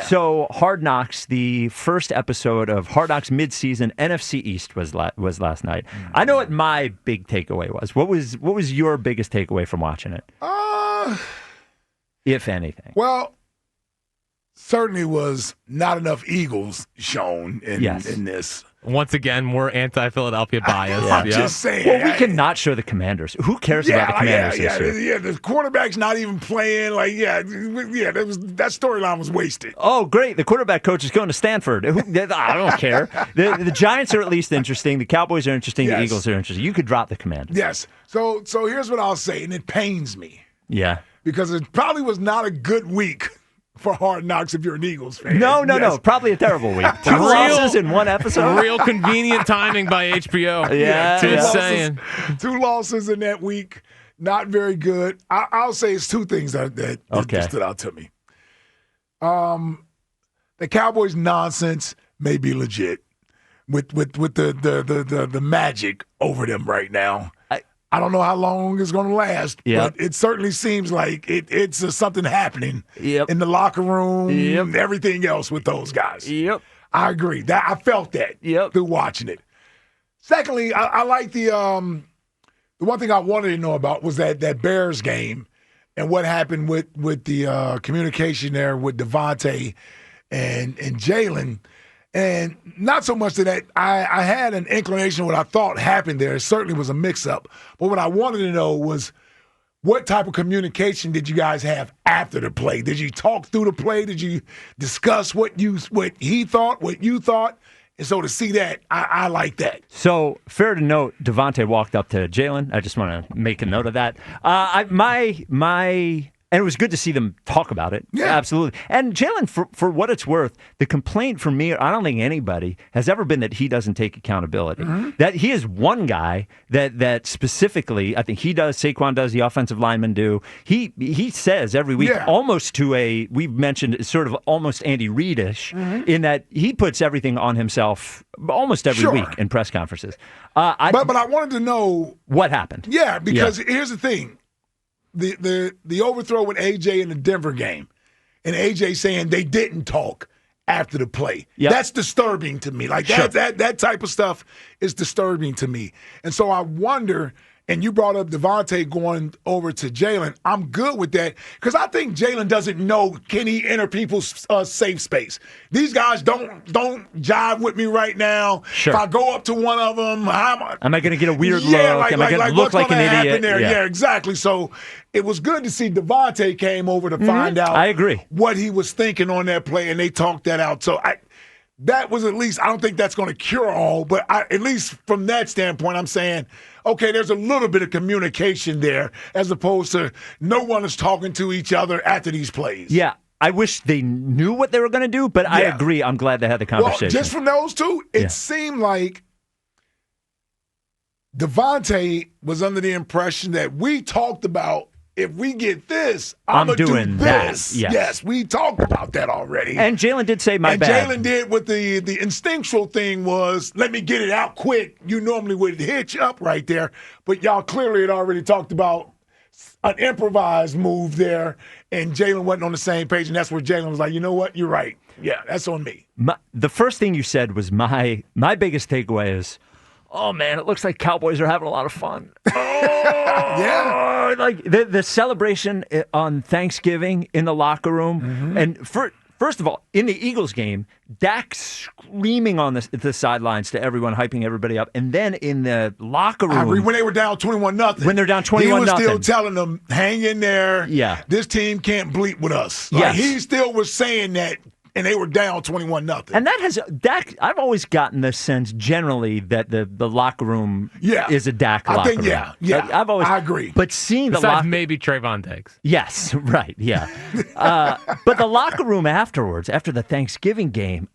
So Hard Knocks, the first episode of Hard Knocks midseason NFC East was last night. I know what my big takeaway was. What was your biggest takeaway from watching it? If anything. Well, certainly was not enough Eagles shown in this. Once again, more anti-Philadelphia bias. I'm just saying. Well, we cannot show the Commanders. Who cares about the Commanders this year? Yeah, the quarterback's not even playing. That storyline was wasted. Oh, great. The quarterback coach is going to Stanford. I don't care. The Giants are at least interesting. The Cowboys are interesting. Yes. The Eagles are interesting. You could drop the Commanders. Yes. So here's what I'll say, and it pains me. Yeah. Because it probably was not a good week for Hard Knocks if you're an Eagles fan. No. Probably a terrible week. 2 losses in one episode. Real convenient timing by HBO. Yeah. Just saying. 2 losses in that week. Not very good. I'll say it's 2 things that stood out to me. The Cowboys' nonsense may be legit with the magic over them right now. I don't know how long it's going to last, but it certainly seems like it's something happening in the locker room, everything else with those guys. Yep. I agree. I felt that through watching it. Secondly, I like the one thing I wanted to know about was that Bears game and what happened with the communication there with Devontae and Jalen. And not so much that I had an inclination of what I thought happened there. It certainly was a mix-up. But what I wanted to know was what type of communication did you guys have after the play? Did you talk through the play? Did you discuss what he thought, what you thought? And so to see that, I like that. So fair to note, Devontae walked up to Jalen. I just want to make a note of that. And it was good to see them talk about it. Yeah. Absolutely. And Jalen, for what it's worth, the complaint from me, I don't think anybody has ever been that he doesn't take accountability. Mm-hmm. That he is one guy that specifically, I think he does, Saquon does, the offensive linemen do. He says every week, almost to we've mentioned sort of almost Andy Reid-ish, in that he puts everything on himself almost every week in press conferences. But I wanted to know what happened. Yeah, because here's the thing. The overthrow with AJ in the Denver game, and AJ saying they didn't talk after the play. Yep. That's disturbing to me. Like that type of stuff is disturbing to me. And so I wonder, and you brought up Devontae going over to Jalen. I'm good with that because I think Jalen doesn't know, can he enter people's safe space. These guys don't jive with me right now. Sure. If I go up to one of them, am I going to get a weird look? Am I going to look like an idiot? There? Yeah, exactly. So it was good to see Devontae came over to find out. I agree. What he was thinking on that play, and they talked that out. So that was at least, I don't think that's going to cure all, but at least from that standpoint, I'm saying, okay, there's a little bit of communication there as opposed to no one is talking to each other after these plays. Yeah. I wish they knew what they were going to do, but I agree. I'm glad they had the conversation. Well, just from those two, it seemed like Devontae was under the impression that we talked about, if we get this, I'm doing this. Yes, we talked about that already. And Jalen did say my bad. And Jalen did what the instinctual thing was, let me get it out quick. You normally would hitch up right there, but y'all clearly had already talked about an improvised move there, and Jalen wasn't on the same page, and that's where Jalen was like, you know what, you're right. Yeah, that's on me. The first thing you said was my biggest takeaway is, oh, man, it looks like Cowboys are having a lot of fun. Like the celebration on Thanksgiving in the locker room. Mm-hmm. And first of all, in the Eagles game, Dak screaming on the sidelines to everyone, hyping everybody up. And then in the locker room. When they were down 21-0. When they're down 21-0. He was still telling them, hang in there. Yeah. This team can't bleep with us. Like, he still was saying that. And they were down 21-0. And Dak. I've always gotten the sense generally that the locker room is a Dak locker room. I agree. But seeing besides maybe Trayvon Diggs. Yes, right, yeah. But the locker room afterwards, after the Thanksgiving game,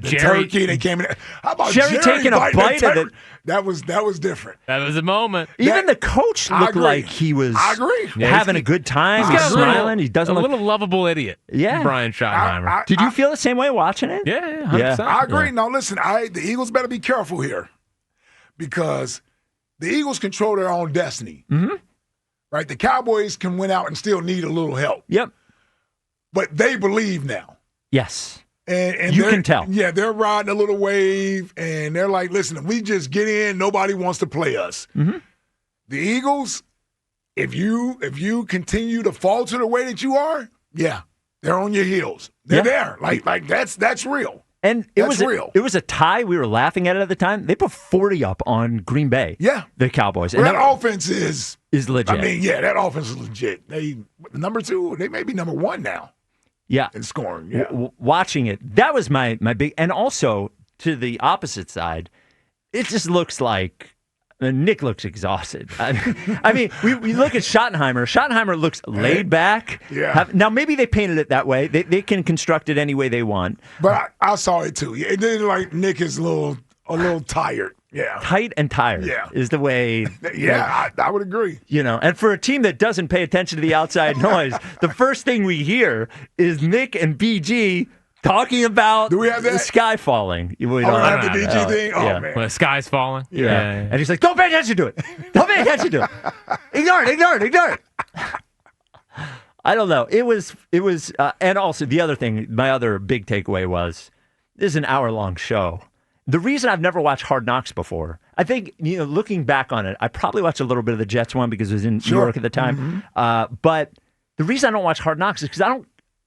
Jerry came in. How about Jerry taking a bite of it? That was different. That was a moment. Even the coach looked like he was having a good time. He's smiling. He doesn't look a little lovable idiot. Yeah, Brian Schottenheimer. Did you feel the same way watching it? Yeah, 100%. I agree. Yeah. Now listen, the Eagles better be careful here because the Eagles control their own destiny. Mm-hmm. Right? The Cowboys can win out and still need a little help. Yep. But they believe now. Yes. And you can tell. Yeah, they're riding a little wave, and they're like, listen, if we just get in, nobody wants to play us. Mm-hmm. The Eagles, if you continue to falter the way that you are, yeah, they're on your heels. They're there. Like that's real. And it That's was real. It was a tie. We were laughing at it the time. They put 40 up on Green Bay. Yeah. The Cowboys. Well, and that offense is legit. I mean, yeah, that offense is legit. They number 2, they may be number 1 now. Yeah. In scoring. Yeah. Watching it, that was my big, and also to the opposite side, it just looks like Nick looks exhausted. I mean, we look at Schottenheimer. Schottenheimer looks laid back. Yeah. Now, maybe they painted it that way. They can construct it any way they want. But I saw it too. It didn't like Nick is a little tired. Yeah. Tight and tired is the way. Yeah, I would agree. You know, and for a team that doesn't pay attention to the outside noise, the first thing we hear is Nick and BG talking about the sky falling. We don't have the BG thing? Oh, man. When the sky's falling? Yeah. And he's like, don't pay attention to it. Don't pay attention to it. Ignore it. I don't know. It was, and also the other thing, my other big takeaway was, this is an hour-long show. The reason I've never watched Hard Knocks before, I think, looking back on it, I probably watched a little bit of the Jets one because it was in New York at the time. Mm-hmm. But the reason I don't watch Hard Knocks is because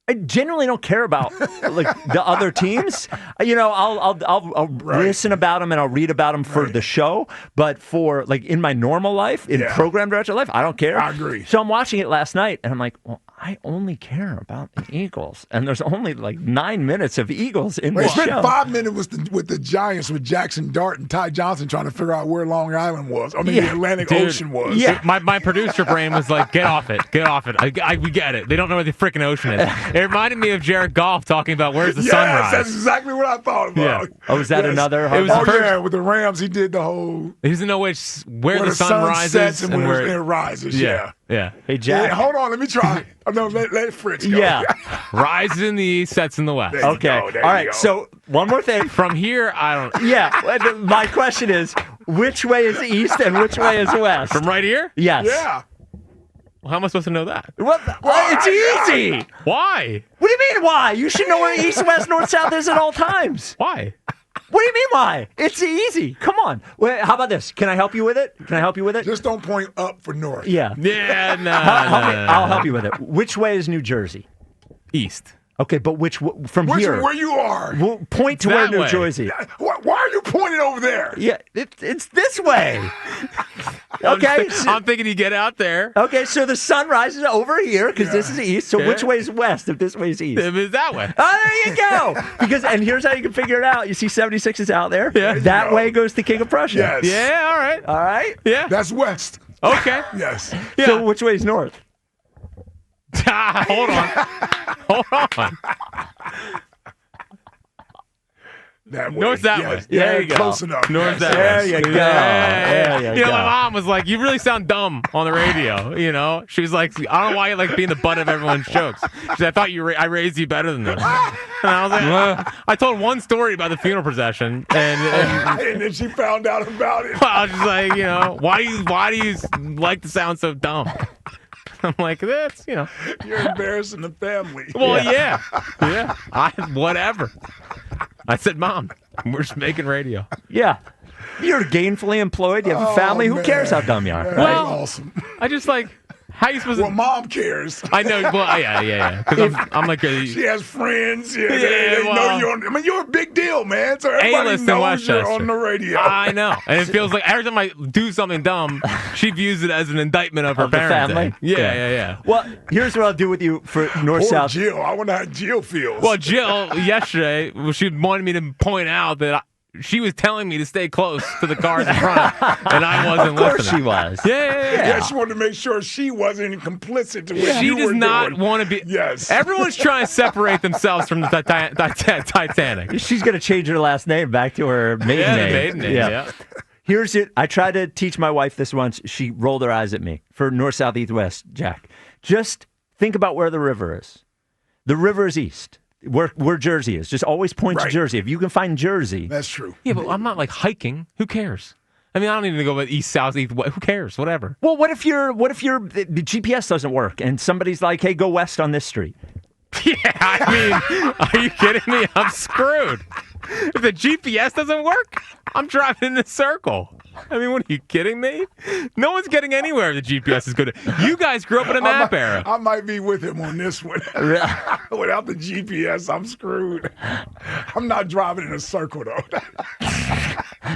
I genuinely don't care about like the other teams. I'll listen about them and I'll read about them for the show. But for like in my normal life, in program director life, I don't care. I agree. So I'm watching it last night and I'm like, well, I only care about the Eagles, and there's only like 9 minutes of Eagles in the show. Spent 5 minutes with the Giants with Jackson Dart and Ty Johnson trying to figure out where Long Island was. I mean, the Atlantic Ocean was. Yeah, my producer brain was like, get off it. We get it. They don't know where the freaking ocean is. It reminded me of Jared Goff talking about where's the sunrise. That's exactly what I thought about. Yeah. Oh, was that another? It was with the Rams, he did the whole. He doesn't know where the sun rises sets and where it rises. Yeah. Hey, Jack. Yeah, hold on, let me try. No, let Fritz go. Yeah. Rises in the east, sets in the west. Okay. All right. So one more thing. From here, I don't. Yeah. My question is, which way is east and which way is west? From right here? Yes. Yeah. Well, how am I supposed to know that? Well, it's easy. Why? What do you mean why? You should know where east, west, north, south is at all times. Why? What do you mean why? It's easy. Come on. Wait, how about this? Can I help you with it? Just don't point up for north. Yeah. Yeah, no. I'll help you with it. Which way is New Jersey? East. Okay, but from here? Where you are. We'll point to where New Jersey. Why are you pointing over there? Yeah, it's this way. Okay. I'm thinking you get out there. Okay, so the sun rises over here because this is east. So which way is west if this way is east? It's that way. Oh, there you go. And here's how you can figure it out. You see 76 is out there. Yeah. That way goes to King of Prussia. Yes. Yeah, all right. All right. Yeah. That's west. Okay. Yes. Yeah. So which way is north? Hold on. That way. North that way. There you go. Close enough. North that There way. you go. Yeah. There you know, go. my mom was like, "You really sound dumb on the radio." You know, she was like, "I don't know why you like being the butt of everyone's jokes." She said, "I thought I raised you better than this." And I was like, I told one story about the funeral procession, and then she found out about it. Well, I was just like, why do you like to sound so dumb? I'm like, that's, You're embarrassing the family. Well, yeah. Whatever. I said, Mom, we're just making radio. Yeah. You're gainfully employed. You have a family. Who cares how dumb you are? Right? Well, awesome. I just like, how are you supposed to? Well, Mom cares. I know. Well, yeah. Because I'm like she has friends. Yeah, Yeah, they well, know you're. you're a big deal, man. So everybody A-list in knows Westchester. you're on the radio. I know, and it feels like every time I do something dumb, she views it as an indictment of her the parenting. family? Yeah. Well, here's what I'll do with you for Poor north-south. Jill. I wonder how Jill feels. Well, Jill yesterday, she wanted me to point out that she was telling me to stay close to the cars in front, and I wasn't listening. Of course she was. Yeah. She wanted to make sure she wasn't complicit to what She you does were not doing. want to be. Yes. Everyone's trying to separate themselves from the Titanic. She's going to change her last name back to her maiden name. The maiden name. Yeah. Here's it. I tried to teach my wife this once. She rolled her eyes at me for north, south, east, west, Jack. Just think about where the river is. The river is east. Where Jersey is. Just always point to Jersey. If you can find Jersey. That's true. Yeah, but I'm not like hiking. Who cares? I mean, I don't need to go about east, south, east, west. Who cares? Whatever. Well, what if the GPS doesn't work and somebody's like, hey, go west on this street? Yeah, I mean, are you kidding me? I'm screwed. If the GPS doesn't work, I'm driving in a circle. I mean, what are you kidding me? No one's getting anywhere if the GPS is good. You guys grew up in a map era. I might be with him on this one. Without the GPS, I'm screwed. I'm not driving in a circle, though.